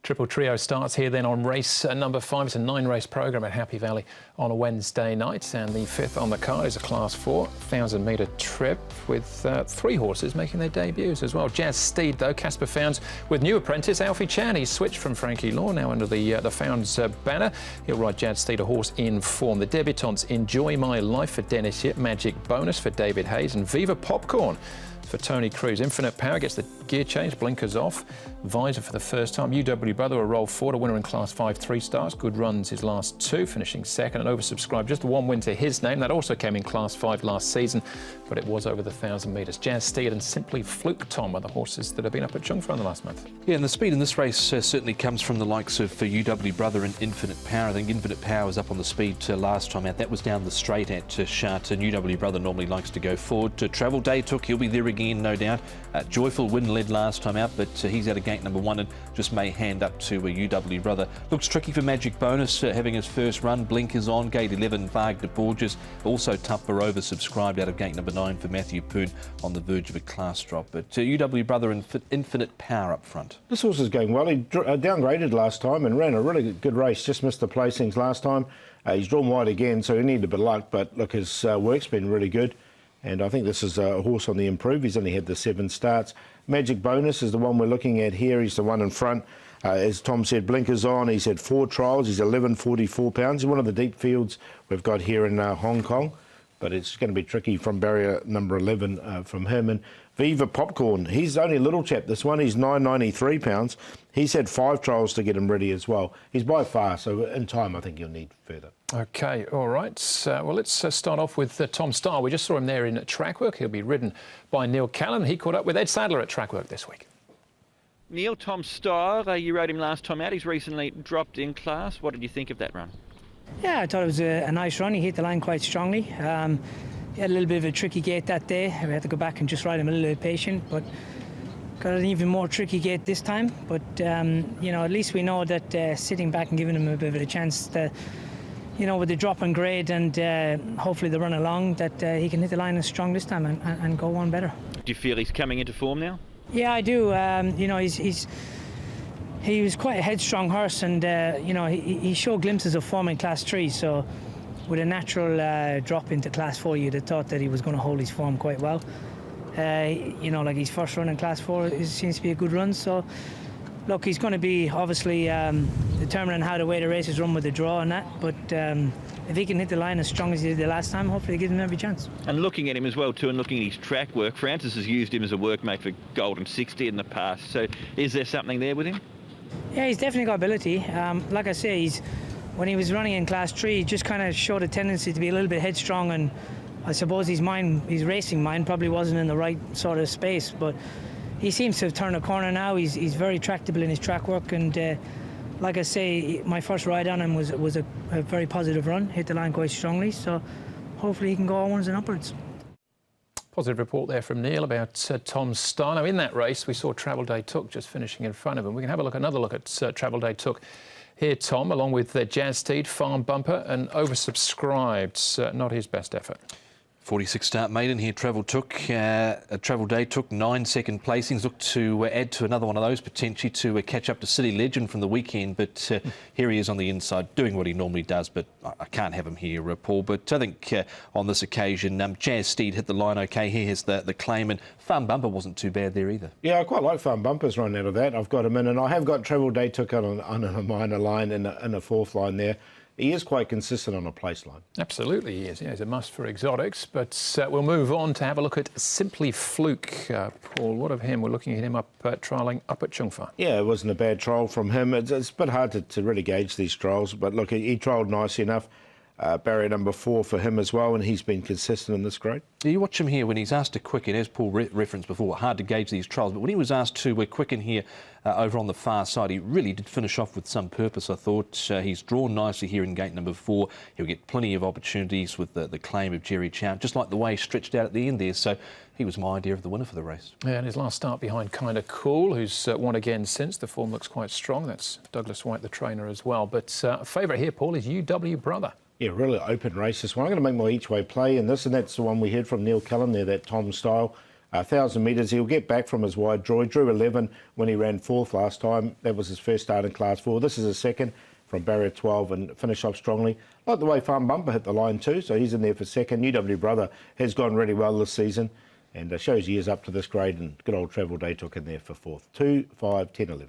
Triple Trio starts here then on race number 5. It's a 9-race programme at Happy Valley on a Wednesday night, and the 5th on the card is a Class 4 1,000-metre trip with 3 horses making their debuts as well. Jazz Steed, though, Casper Founds with new apprentice Alfie Chan. He's switched from Frankie Law, now under the Founds banner. He'll ride Jazz Steed, a horse in form. The debutantes, Enjoy My Life for Dennis Yip, Magic Bonus for David Hayes, and Viva Popcorn for Tony Cruz. Infinite Power gets the gear change, blinkers off. Visor for the first time. UW Brother, a roll forward, a winner in Class 5, 3 stars. Good runs his last 2, finishing second and oversubscribed. Just 1 win to his name. That also came in Class 5 last season, but it was over the 1,000 metres. Jazz Steed and Simply Fluke Tom are the horses that have been up at Chungfa in the last month. Yeah, and the speed in this race certainly comes from the likes of UW Brother and Infinite Power. I think Infinite Power was up on the speed last time out. That was down the straight at Shart, and UW Brother normally likes to go forward. Travel Day Took, he'll be there again, no doubt. Joyful Win led last time out, but he's out of gate number 1 and just may hand up to UW Brother. Looks tricky for Magic Bonus, having his first run. Blinkers on, gate 11, Wagner Borges. Also tough for oversubscribed out of gate number 9 for Matthew Poon on the verge of a class drop. But UW Brother and Infinite Power up front. This horse is going well. He downgraded last time and ran a really good race. Just missed the placings last time. He's drawn wide again, so he needed a bit of luck. But look, his work's been really good. And I think this is a horse on the improve. He's only had the 7 starts. Magic Bonus is the one we're looking at here. He's the one in front. As Tom said, blinkers on. He's had 4 trials. He's 11.44 pounds. He's one of the deep fields we've got here in Hong Kong. But it's going to be tricky from barrier number 11 from him. And Viva Popcorn, he's only a little chap. This one, he's 9.93 pounds. He's had 5 trials to get him ready as well. He's by far, so in time I think you'll need further. OK, all right. Well, let's start off with Tom Starr. We just saw him there in track work. He'll be ridden by Neil Callan. He caught up with Ed Sadler at track work this week. Neil, Tom Starr, you rode him last time out. He's recently dropped in class. What did you think of that run? Yeah, I thought it was a nice run. He hit the line quite strongly. He had a little bit of a tricky gate that day. We had to go back and just ride him a little bit patient, but got an even more tricky gate this time. But, you know, at least we know that sitting back and giving him a bit of a chance to, you know, with the drop in grade and hopefully the run along, that he can hit the line as strong this time and go on better. Do you feel he's coming into form now? Yeah, I do. You know, he was quite a headstrong horse, and you know, he showed glimpses of form in Class 3. So, with a natural drop into Class 4, you'd have thought that he was going to hold his form quite well. You know, like his first run in Class 4 seems to be a good run. So, look, he's going to be obviously determining how the way the races run with the draw and that. But if he can hit the line as strong as he did the last time, hopefully he gives him every chance. And looking at him as well too, and looking at his track work, Francis has used him as a workmate for Golden 60 in the past. So, is there something there with him? Yeah, he's definitely got ability. Like I say, when he was running in Class 3, he just kind of showed a tendency to be a little bit headstrong, and I suppose his racing mind probably wasn't in the right sort of space. But he seems to have turned a corner now. He's very tractable in his track work, and like I say, my first ride on him was a very positive run. Hit the line quite strongly, so hopefully he can go onwards and upwards. Positive report there from Neil about Tom Starr. Now, in that race, we saw Travel Day Took just finishing in front of him. We can have another look at Travel Day Took here, Tom, along with Jazz Steed, Farm Bumper, and oversubscribed. Not his best effort. 46 start maiden here, Travel Day Took 9 second placings. Looked to add to another one of those, potentially to catch up to City Legend from the weekend. But here he is on the inside, doing what he normally does. But I can't have him here, Paul. But I think on this occasion, Jazz Steed hit the line OK. Here has the claim, and Farm Bumper wasn't too bad there either. Yeah, I quite like Farm Bumper's run out of that. I've got him in, and I have got Travel Day Took on a minor line in a 4th line there. He is quite consistent on a place line. Absolutely, he is. Yeah, he's a must for exotics. But we'll move on to have a look at Simply Fluke. Paul, what of him? We're looking at him trialling up at Chungfa. Yeah, it wasn't a bad trial from him. It's a bit hard to really gauge these trials, but look, he trialled nicely enough. Barrier number 4 for him as well, and he's been consistent in this grade. You watch him here when he's asked to quicken, as Paul referenced before, hard to gauge these trials, but when he was asked to quicken here over on the far side, he really did finish off with some purpose, I thought. He's drawn nicely here in gate number 4. He'll get plenty of opportunities with the claim of Jerry Chow, just like the way he stretched out at the end there. So he was my idea of the winner for the race. Yeah, and his last start behind Kinda Cool, who's won again since. The form looks quite strong. That's Douglas White, the trainer, as well. But favourite here, Paul, is UW Brother. Yeah, really open race this one. I'm going to make my each-way play in this, and that's the one we heard from Neil Callan there, that Tom style. 1,000 metres, he'll get back from his wide draw. He drew 11 when he ran 4th last time. That was his first start in Class 4. This is his second from barrier 12 and finish off strongly. Like the way Farm Bumper hit the line too, so he's in there for second. UW Brother has gone really well this season and shows he is up to this grade, and good old Travel Day took in there for 4th. 2, 5, 10, 11.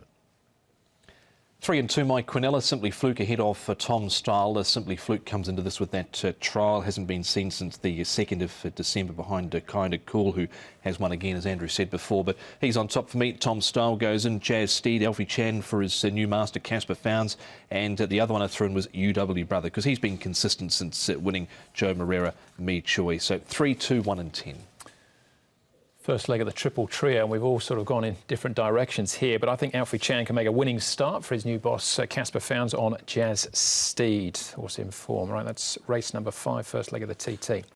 3 and 2, Mike Quinella. Simply Fluke ahead of Tom Style. Simply Fluke comes into this with that trial. Hasn't been seen since the 2nd of December behind Kinda Cool, who has won again, as Andrew said before. But he's on top for me. Tom Style goes in. Jazz Steed, Alfie Chan for his new master, Casper Founds. And the other one I threw in was UW Brother, because he's been consistent since winning Joe Moreira, Me Choi. So 3, 2, 1 and 10. First leg of the triple trio, and we've all sort of gone in different directions here, but I think Alfie Chan can make a winning start for his new boss, Casper Founds, on Jazz Steed. Horse in form. Right, that's race number 5, first leg of the TT.